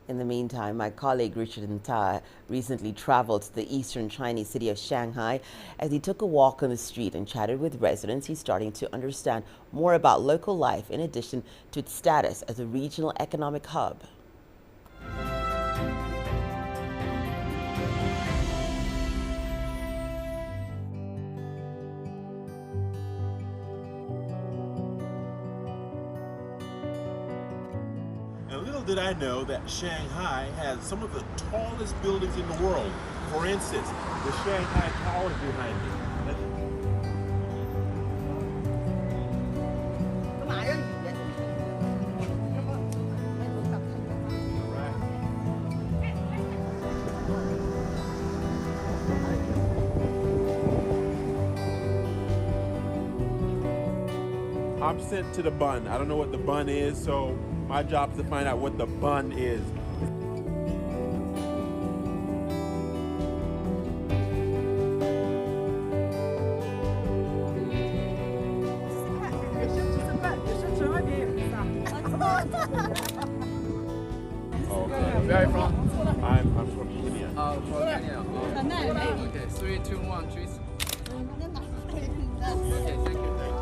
In the meantime, my colleague Richard Nta recently traveled to the eastern Chinese city of Shanghai. As he took a walk on the street and chatted with residents, he's starting to understand more about local life in addition to its status as a regional economic hub. And little did I know that Shanghai has some of the tallest buildings in the world. For instance, the Shanghai Tower behind me. I'm sent to the bun. I don't know what the bun is, so my job is to find out what the bun is. Where are you from? I'm from Kenya. From Kenya. Okay, 3, 2, 1, cheese. Okay, thank you.